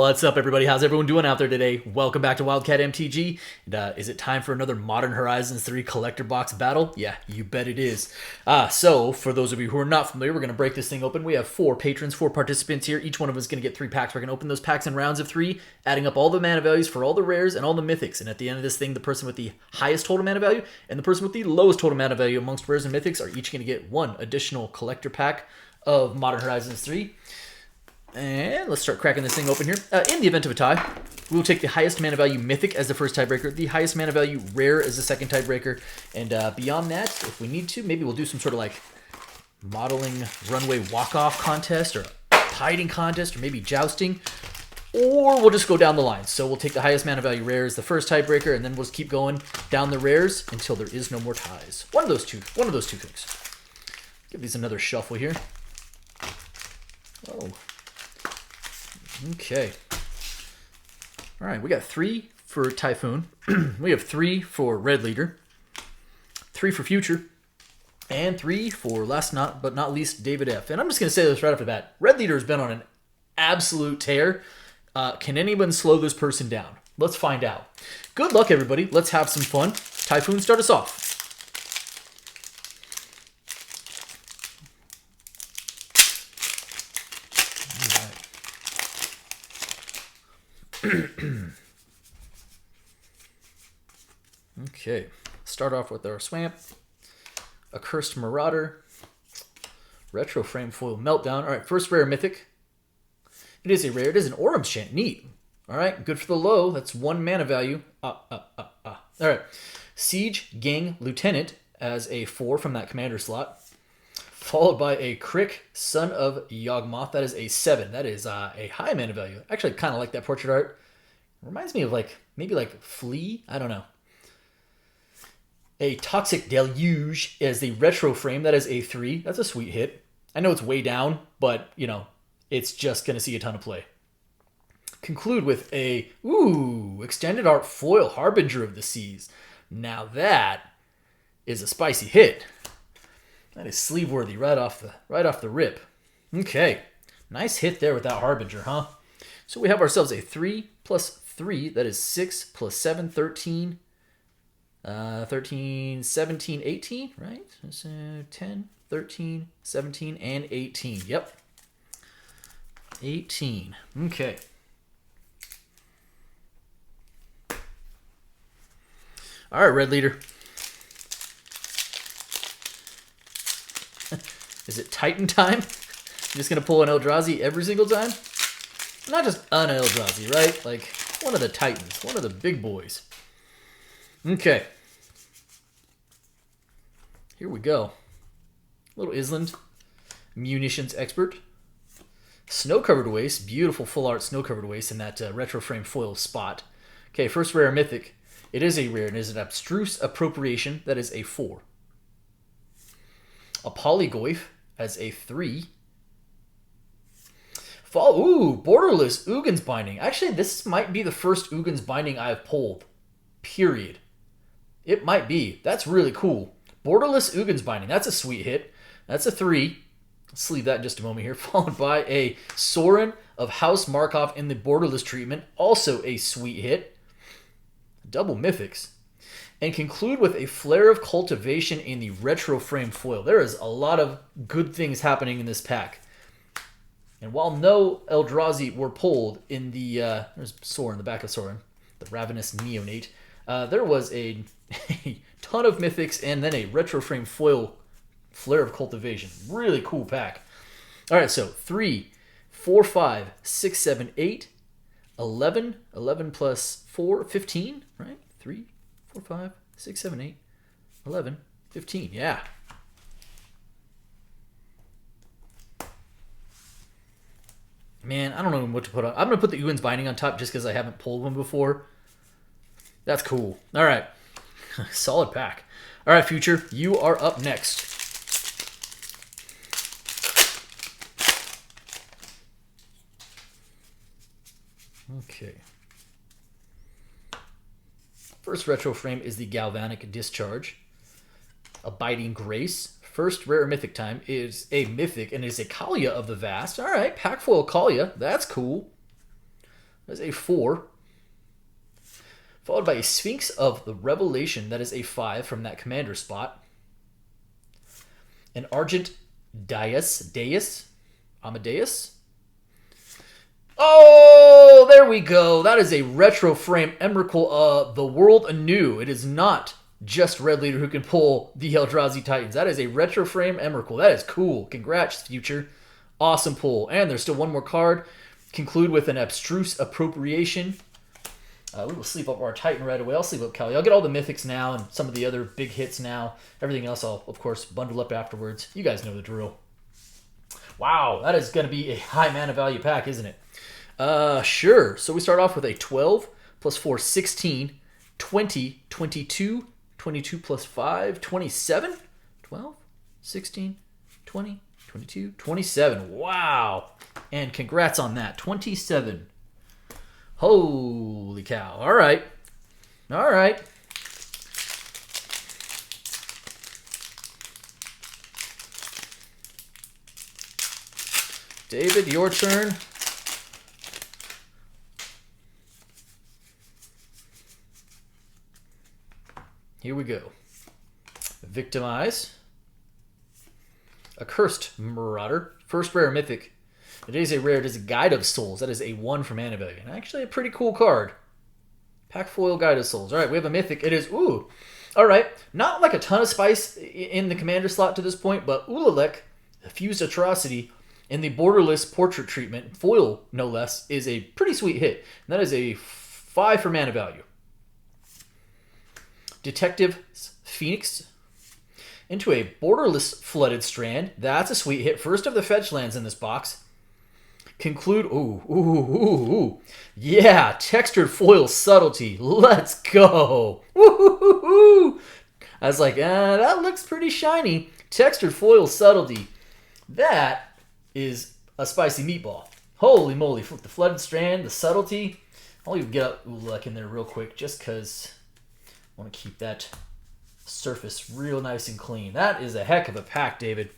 What's up, everybody? How's everyone doing out there today? Welcome back to Wildcat MTG. And, is it time for another Modern Horizons 3 collector box battle? Yeah, you bet it is. So, for those of you who are not familiar, we're going to break this thing open. We have 4 patrons, 4 participants here. Each one of us is going to get 3 packs. We're going to open those packs in rounds of 3, adding up all the mana values for all the rares and all the mythics. And at the end of this thing, the person with the highest total mana value and the person with the lowest total mana value amongst rares and mythics are each going to get 1 additional collector pack of Modern Horizons 3. And let's start cracking this thing open here. In the event of a tie, we will take the highest mana value mythic as the first tiebreaker, the highest mana value rare as the second tiebreaker, and beyond that, if we need to, maybe we'll do some sort of like modeling runway walk-off contest or hiding contest or maybe jousting, or we'll just go down the line. So we'll take the highest mana value rare as the first tiebreaker, and then we'll just keep going down the rares until there is no more ties. One of those two things. Give these another shuffle here. Oh. Okay. All right, we got 3 for Typhoon. We have 3 for Red Leader, 3 for Future, and 3 for last but not least David F. And I'm just going to say this right off the bat. Red Leader has been on an absolute tear. Can anyone slow this person down? Let's find out. Good luck, everybody. Let's have some fun. Typhoon, start us off. Okay, start off with our Swamp, a Cursed Marauder, Retro Frame Foil Meltdown. All right, first rare mythic. It is a rare. It is an Aurum Chant. Neat. All right, good for the low. That's 1 mana value. All right, Siege Gang Lieutenant as a 4 from that commander slot, followed by a Crick Son of Yawgmoth. That is a 7. That is a high mana value. Actually, I kind of like that portrait art. Reminds me of maybe like Flea. I don't know. A Toxic Deluge as the retro frame. That is a 3. That's a sweet hit. I know it's way down, but, you know, it's just going to see a ton of play. Conclude with a, Extended Art Foil Harbinger of the Seas. Now that is a spicy hit. That is sleeve worthy right off the rip. Okay. Nice hit there with that Harbinger, huh? So we have ourselves a 3 plus 3. That is 6 plus 7, 13. 13, 17, 18, right? So 10, 13, 17, and 18. Yep. 18. Okay. All right, Red Leader. Is it Titan time? I'm just going to pull an Eldrazi every single time? Not just an Eldrazi, right? Like one of the Titans, one of the big boys. Okay. Here we go. Little Island. Munitions Expert. Snow-Covered Waste. Beautiful full art Snow-Covered Waste in that retro frame foil spot. Okay, first rare mythic. It is a rare and it is an Abstruse Appropriation. That is a 4. A Polygoyf as a 3. Borderless Uggin's Binding. Actually, this might be the first Uggin's Binding I've pulled. Period. It might be. That's really cool. Borderless Uggin's Binding. That's a sweet hit. That's a 3. Let's leave that in just a moment here. Followed by a Sorin of House Markov in the Borderless treatment. Also a sweet hit. Double mythics. And conclude with a Flare of Cultivation in the Retro Frame Foil. There is a lot of good things happening in this pack. And while no Eldrazi were pulled in the... there's Sorin, the back of Sorin. The Ravenous Neonate. There was a ton of mythics and then a retro frame foil Flare of Cultivation. Really cool pack. All right, so 3, 4, 5, 6, 7, 8, 11. 11 plus 4, 15, right? 3, 4, 5, 6, 7, 8, 11, 15. Yeah. Man, I don't know what to put on. I'm going to put the Uggin's Binding on top just because I haven't pulled one before. That's cool. All right. Solid pack. All right, Future, you are up next. Okay. First retro frame is the Galvanic Discharge. Abiding Grace. First rare mythic time is a mythic, and it is a Kalia of the Vast. All right, pack foil Kalia. That's cool. That's a 4. Followed by a Sphinx of the Revelation. That is a 5 from that commander spot. An Argent Amadeus. Oh, there we go. That is a retro frame Emrakul, the world anew. It is not just Red Leader who can pull the Eldrazi Titans. That is a retro frame Emrakul. That is cool. Congrats, Future. Awesome pull. And there's still one more card. Conclude with an Abstruse Appropriation. We will sleep up our Titan right away. I'll sleep up Kali. I'll get all the mythics now and some of the other big hits now. Everything else I'll, of course, bundle up afterwards. You guys know the drill. Wow, that is going to be a high mana value pack, isn't it? Sure. So we start off with a 12 plus 4, 16, 20, 22, 22 plus 5, 27, 12, 16, 20, 22, 27. Wow. And congrats on that. 27. Holy cow. All right. All right. David, your turn. Here we go. Victimize. Accursed Marauder. First rare mythic. It is a rare. It is a Guide of Souls. That is a 1 from Mana Value. And actually a pretty cool card. Pack Foil Guide of Souls. All right, we have a mythic. It is, ooh. All right, not like a ton of spice in the commander slot to this point, but Ulalek, the Fused Atrocity, in the borderless portrait treatment, foil no less, is a pretty sweet hit. And that is a 5 for Mana Value. Detective Phoenix into a borderless Flooded Strand. That's a sweet hit. First of the fetch lands in this box. Conclude. Ooh. Yeah, textured foil subtlety. Let's go. Woo-hoo-hoo-hoo. I was like, that looks pretty shiny. Textured foil subtlety. That is a spicy meatball. Holy moly. The Flooded Strand, the subtlety. I'll even get up Ulek in there real quick just because I want to keep that surface real nice and clean. That is a heck of a pack, David.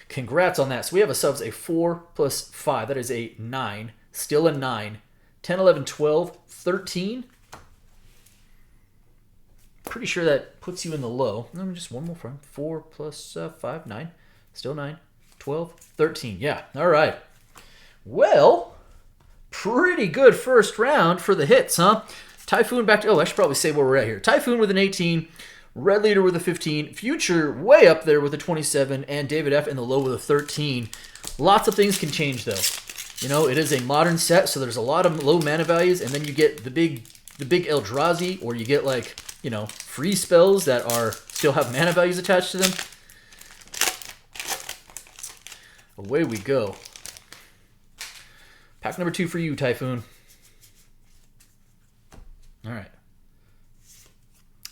Congrats on that. So we have ourselves a 4 plus 5. That is a 9. Still a 9. 10, 11, 12, 13. Pretty sure that puts you in the low. Let me just one more from 4 plus 5, 9. Still 9. 12, 13. Yeah. All right. Well, pretty good first round for the hits, huh? Typhoon back to... Oh, I should probably say where we're at here. Typhoon with an 18. Red Leader with a 15, Future way up there with a 27, and David F. in the low with a 13. Lots of things can change, though. You know, it is a modern set, so there's a lot of low mana values, and then you get the big Eldrazi, or you get, like, you know, free spells that are still have mana values attached to them. Away we go. Pack number 2 for you, Typhoon. All right.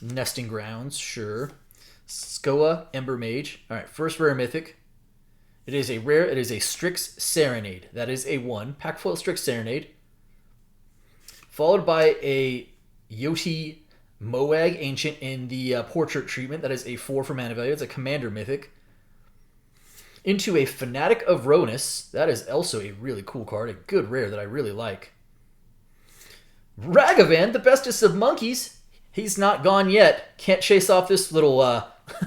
Nesting Grounds, sure. Skoa, Ember Mage. All right, first rare mythic. It is a rare. It is a Strix Serenade. That is a 1. Pack foil Strix Serenade. Followed by a Yoti Moag Ancient in the portrait treatment. That is a 4 for mana value. It's a commander mythic. Into a Fanatic of Ronus. That is also a really cool card. A good rare that I really like. Ragavan, the bestest of monkeys. He's not gone yet. Can't chase off this little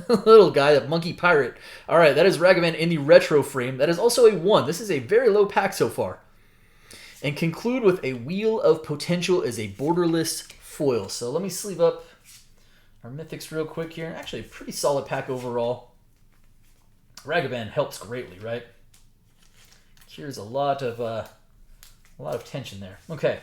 little guy, that monkey pirate. All right, that is Ragavan in the retro frame. That is also a 1. This is a very low pack so far. And conclude with a Wheel of Potential as a borderless foil. So let me sleeve up our mythics real quick here. Actually, a pretty solid pack overall. Ragavan helps greatly, right? Here's a lot of tension there. Okay.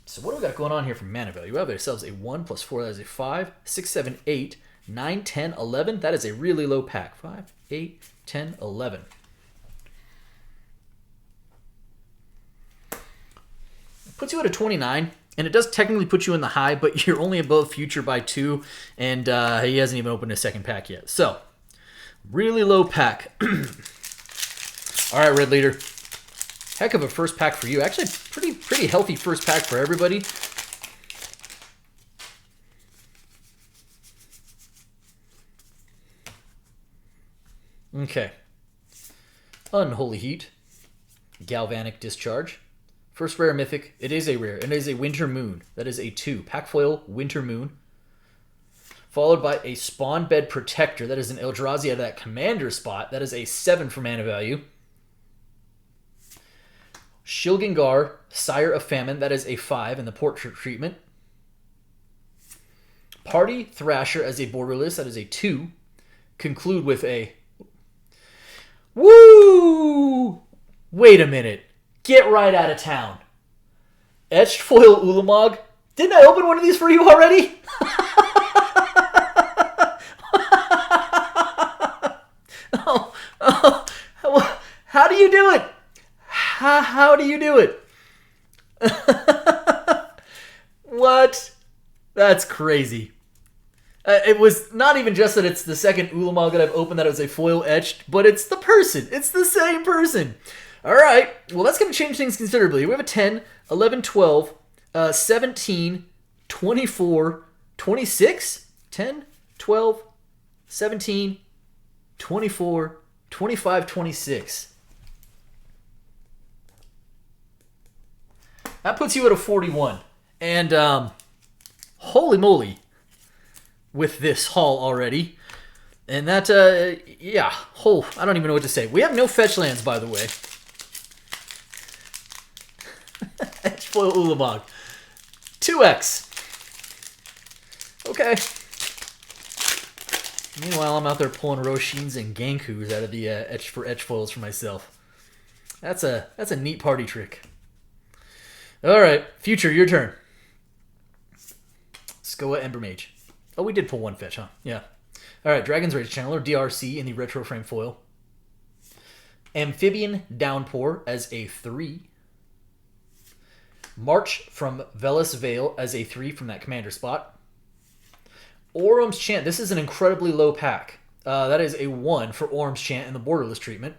So what do we got going on here for mana value? We have ourselves a 1 plus 4. That is a 5, 6, 7, 8, 9, 10, 11. That is a really low pack. 5, 8, 10, 11. It puts you at a 29, and it does technically put you in the high, but you're only above Future by 2, and he hasn't even opened a second pack yet. So, really low pack. All right, Red Leader. Heck of a first pack for you. Actually, pretty healthy first pack for everybody. Okay. Unholy Heat. Galvanic Discharge. First rare mythic. It is a rare. It is a Winter Moon. That is a 2. Pack foil, Winter Moon. Followed by a Spawn Bed Protector. That is an Eldrazi out of that commander spot. That is a 7 for mana value. Shilgengar, Sire of Famine. That is a 5 in the portrait treatment. Party Thrasher as a borderless. That is a 2. Conclude with a... Woo! Wait a minute. Get right out of town. Etched Foil Ulamog. Didn't I open one of these for you already? How do you do it? How do you do it? What? That's crazy. It was not even just that it's the second Ulamog that I've opened that it was a foil etched, but it's the person. It's the same person. All right. Well, that's going to change things considerably. We have a 10, 11, 12, 17, 24, 26, 10, 12, 17, 24, 25, 26. That puts you at a 41. And holy moly with this haul already. And that, yeah, I don't even know what to say. We have no fetch lands, by the way. Edgefoil Ulamog. 2x. Okay. Meanwhile, I'm out there pulling Roshins and Gankus out of the edge foils for myself. That's a neat party trick. All right, Future, your turn. Skoa Ember Mage. Oh, we did pull one fetch, huh? Yeah. All right, Dragon's Rage Channeler, DRC in the retro frame foil. Amphibian Downpour as a 3. March from Velas Vale as a 3 from that commander spot. Orum's Chant. This is an incredibly low pack. That is a 1 for Orum's Chant in the borderless treatment.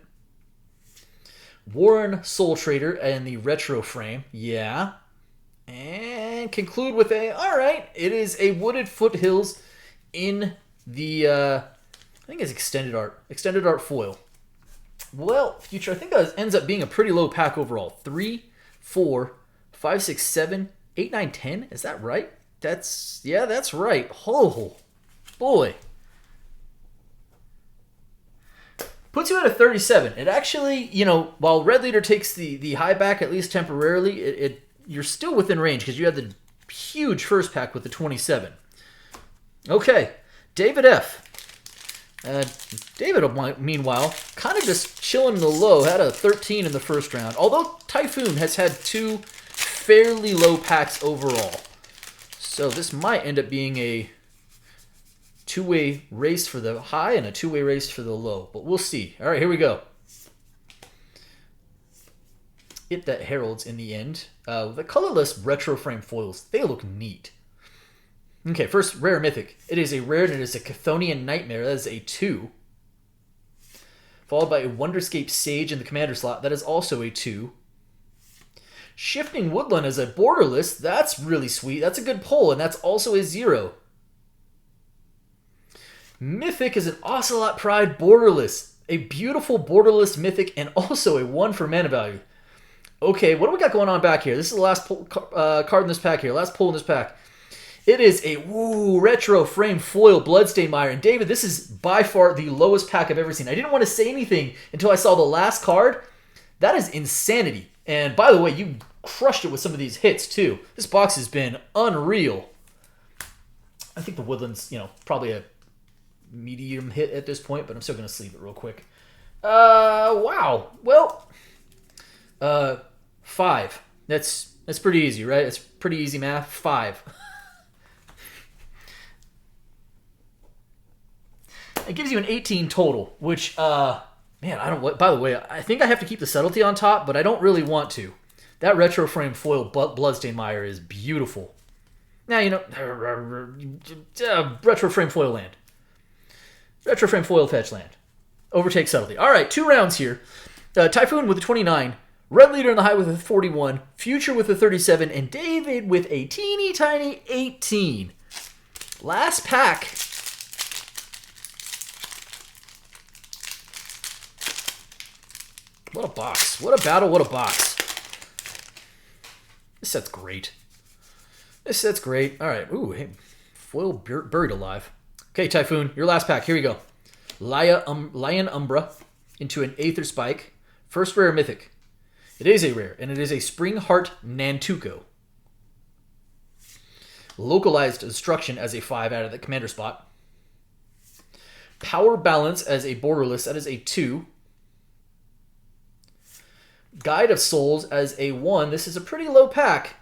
Warren Soul Trader in the retro frame. Yeah. And conclude with a, all right, it is a Wooded Foothills in the, I think it's Extended Art foil. Well, Future, I think that ends up being a pretty low pack overall. 3, 4, 5, 6, 7, 8, 9, 10. Is that right? Yeah, that's right. Oh, boy. Puts you at a 37. It actually, while Red Leader takes the high back, at least temporarily, you're still within range because you had the huge first pack with the 27. Okay, David F. David, meanwhile, kind of just chilling in the low, had a 13 in the first round. Although Typhoon has had 2 fairly low packs overall. So this might end up being a 2-way race for the high and a 2-way race for the low. But we'll see. All right, here we go. It that heralds in the end. The colorless retro frame foils, they look neat. Okay, first rare mythic. It is a rare and it is a Chthonian Nightmare. That is a 2. Followed by a Wonderscape Sage in the commander slot. That is also a 2. Shifting Woodland as a borderless. That's really sweet. That's a good pull, and that's also a 0. Mythic is an Ocelot Pride borderless. A beautiful borderless mythic and also a 1 for mana value. Okay, what do we got going on back here? This is the last card in this pack here. Last pull in this pack. It is a retro frame foil Bloodstained Mire. And David, this is by far the lowest pack I've ever seen. I didn't want to say anything until I saw the last card. That is insanity. And by the way, you crushed it with some of these hits too. This box has been unreal. I think the Woodland's, probably a medium hit at this point, but I'm still going to sleeve it real quick. Wow. Well, 5. That's pretty easy, right? It's pretty easy math. 5. It gives you an 18 total, which, man, I don't. By the way, I think I have to keep the subtlety on top, but I don't really want to. That retro frame foil Bloodstained Mire is beautiful. Now, retro frame foil land. Retro frame foil fetch land. Overtake subtlety. All right, 2 rounds here. Typhoon with a 29. Red Leader in the high with a 41. Future with a 37. And David with a teeny tiny 18. Last pack. What a box. What a battle. What a box. This set's great. This set's great. All right. Ooh, hey, foil buried alive. Okay, Typhoon, your last pack. Here we go. Lion Umbra into an Aether Spike. First rare mythic. It is a rare, and it is a Spring Heart Nantuko. Localized Destruction as a 5 out of the commander spot. Power Balance as a borderless. That is a 2. Guide of Souls as a 1. This is a pretty low pack.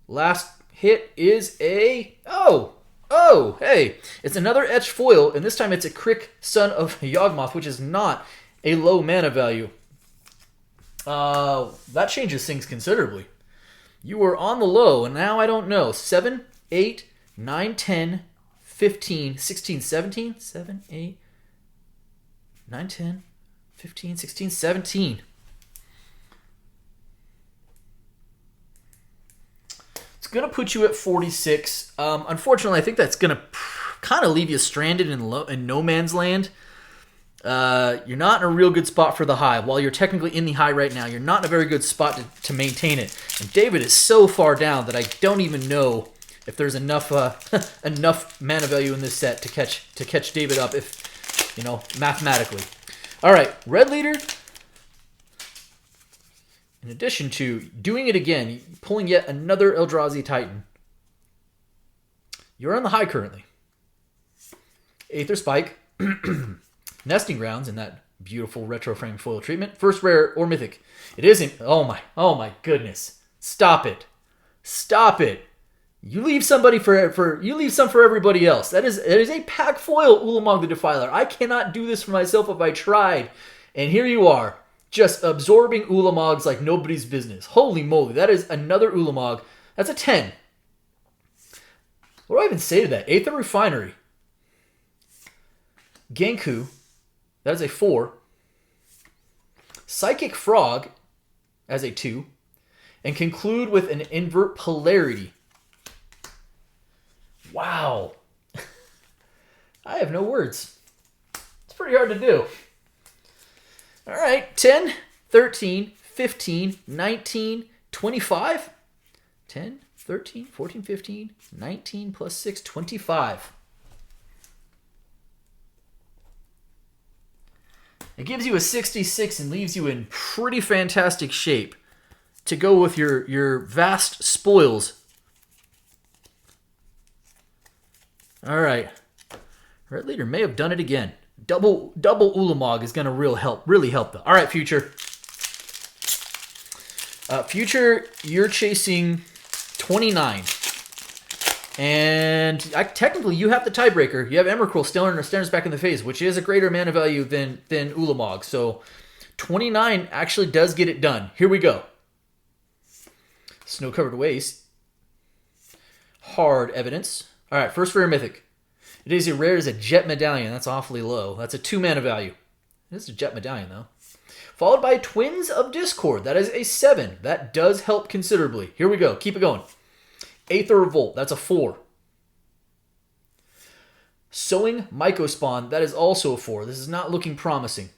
Last hit is a... Oh, hey. It's another etched foil, and this time it's a Crick, Son of Yawgmoth, which is not a low mana value. That changes things considerably. You were on the low, and now I don't know. 7, 8, 9, 10, 15, 16, 17? 7, 8, 9, 10, 15, 16, 17. It's going to put you at 46. Unfortunately, I think that's going to kind of leave you stranded in no man's land. You're not in a real good spot for the high. While you're technically in the high right now, you're not in a very good spot to maintain it. And David is so far down that I don't even know if there's enough enough mana value in this set to catch David up, if mathematically. All right, red leader. In addition to doing it again, pulling yet another Eldrazi Titan. You're on the high currently. Aether Spike. Nesting Grounds in that beautiful retro frame foil treatment. First rare or mythic. It isn't. Oh my goodness. Stop it. Stop it. You leave somebody you leave some for everybody else. That is a pack foil Ulamog the Defiler. I cannot do this for myself if I tried. And here you are, just absorbing Ulamogs like nobody's business. Holy moly, that is another Ulamog. That's a 10. What do I even say to that? Aether Refinery. Genku. That is a 4. Psychic Frog as a 2. And conclude with an Invert Polarity. Wow. I have no words. It's pretty hard to do. All right. 10, 13, 15, 19, 25. 10, 13, 14, 15, 19 plus 6, 25. It gives you a 66 and leaves you in pretty fantastic shape to go with your vast spoils. All right. Red Leader may have done it again. Double Ulamog is going to really help though. All right, Future. Future, you're chasing 29. And technically, you have the tiebreaker. You have Emrakul staring us back in the face, which is a greater mana value than Ulamog. So 29 actually does get it done. Here we go. Snow-covered waste. Hard evidence. All right, first rare mythic. It is a rare as a Jet Medallion. That's awfully low. That's a 2 mana value. It is a Jet Medallion, though. Followed by Twins of Discord. That is a 7. That does help considerably. Here we go. Keep it going. Aether Revolt. That's a 4. Sowing Mycospawn. That is also a 4. This is not looking promising.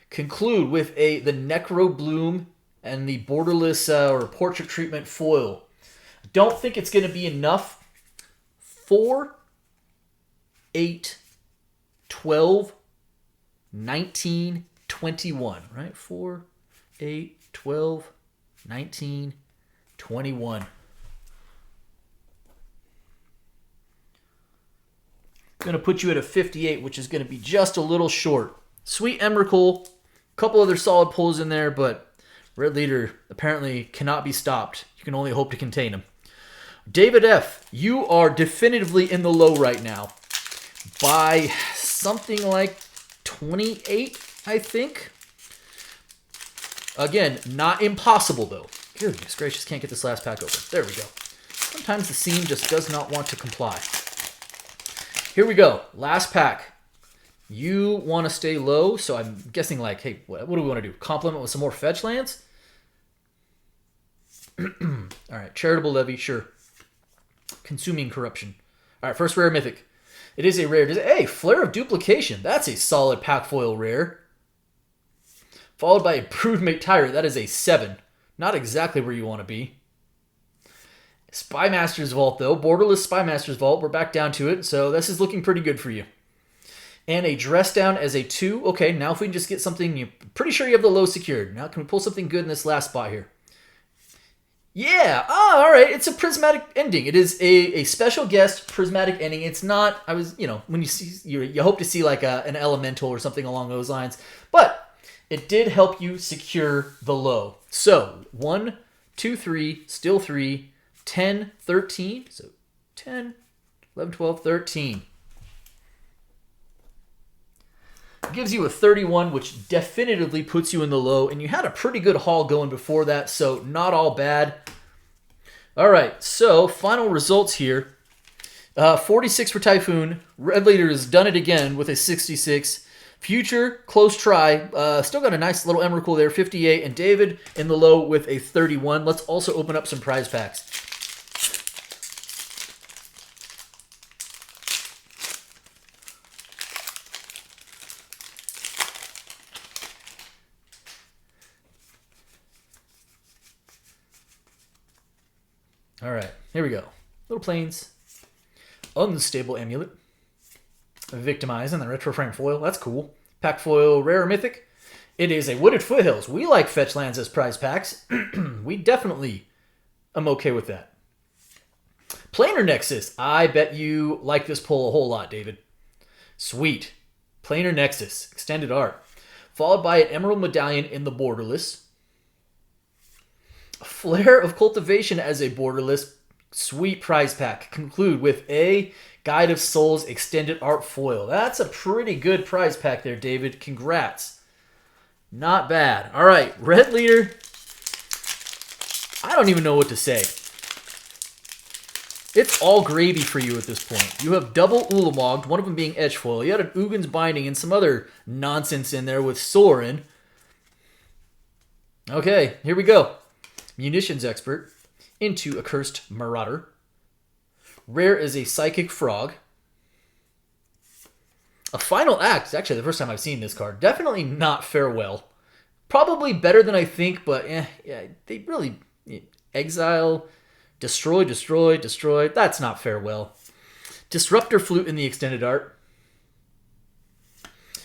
Conclude with the Necro Bloom and the Borderless or Portrait Treatment foil. Don't think it's going to be enough. 4, 8, 12, 19, 21, right? 4, 8, 12, 19, 21. Going to put you at a 58, which is going to be just a little short. Sweet Emrakul, a couple other solid pulls in there, but Red Leader apparently cannot be stopped. You can only hope to contain him. David F., you are definitively in the low right now by something like 28, I think. Again, not impossible, though. Goodness gracious, can't get this last pack open. There we go. Sometimes the seam just does not want to comply. Here we go. Last pack. You want to stay low, so I'm guessing like, hey, what do we want to do? Complement with some more fetch lands? All right, Charitable Levy, sure. Consuming Corruption. All right, first rare mythic. It is a rare. Hey, Flare of Duplication. That's a solid pack foil rare. Followed by a Broodmate Tyrant. That is a 7. Not exactly where you want to be. Spy Master's Vault, though. Borderless Spy Master's Vault. We're back down to it, so this is looking pretty good for you. And a dress down as a 2. Okay, now if we can just get something, you're pretty sure you have the low secured. Now can we pull something good in this last spot here? Yeah, all right, it's a prismatic ending. It is a special guest prismatic ending. It's not, when you see, you hope to see like an elemental or something along those lines. But it did help you secure the low. So 1, 2, 3, still 3, 10, 13. So 10, 11, 12, 13. Gives you a 31, which definitively puts you in the low, and you had a pretty good haul going before that, so not all bad. All right, so final results here. 46 for Typhoon. Red Leader has done it again with a 66. Future, close try. Still got a nice little Emrakul there, 58, and David in the low with a 31. Let's also open up some prize packs. All right, here we go. Little Plains. Unstable Amulet. Victimize and the retro frame foil. That's cool. Pack foil, rare or mythic. It is a Wooded Foothills. We like fetch lands as prize packs. We definitely am okay with that. Planar Nexus. I bet you like this pull a whole lot, David. Sweet. Planar Nexus. Extended art. Followed by an Emerald Medallion in the borderless. Flare of Cultivation as a borderless. Sweet prize pack. Conclude with a Guide of Souls extended art foil. That's a pretty good prize pack there, David. Congrats. Not bad. All right, Red Leader. I don't even know what to say. It's all gravy for you at this point. You have double Ulamog, one of them being edge foil. You had an Ugin's Binding and some other nonsense in there with Sorin. Okay, here we go. Munitions Expert into Accursed Marauder. Rare is a Psychic Frog. A Final Act is actually the first time I've seen this card. Definitely not Farewell. Probably better than I think, but yeah, they really... Exile, Destroy, Destroy, Destroy. That's not Farewell. Disruptor Flute in the extended art.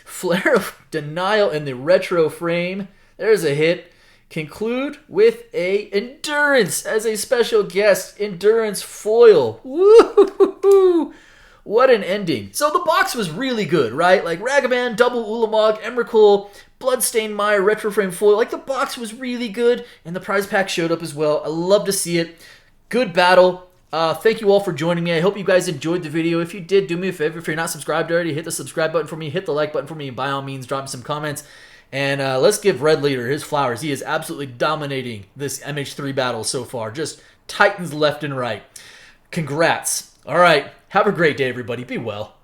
Flare of Denial in the retro frame. There's a hit. Conclude with a Endurance as a special guest. Endurance foil. Woo-hoo-hoo-hoo. What an ending. So the box was really good, right? Like Ragavan, Double Ulamog, Emrakul, Bloodstained Mire, Retro Frame foil. Like the box was really good, and the prize pack showed up as well. I love to see it. Good battle. Thank you all for joining me. I hope you guys enjoyed the video. If you did, do me a favor. If you're not subscribed already, hit the subscribe button for me. Hit the like button for me. And by all means, drop me some comments. And let's give Red Leader his flowers. He is absolutely dominating this MH3 battle so far. Just titans left and right. Congrats. All right. Have a great day, everybody. Be well.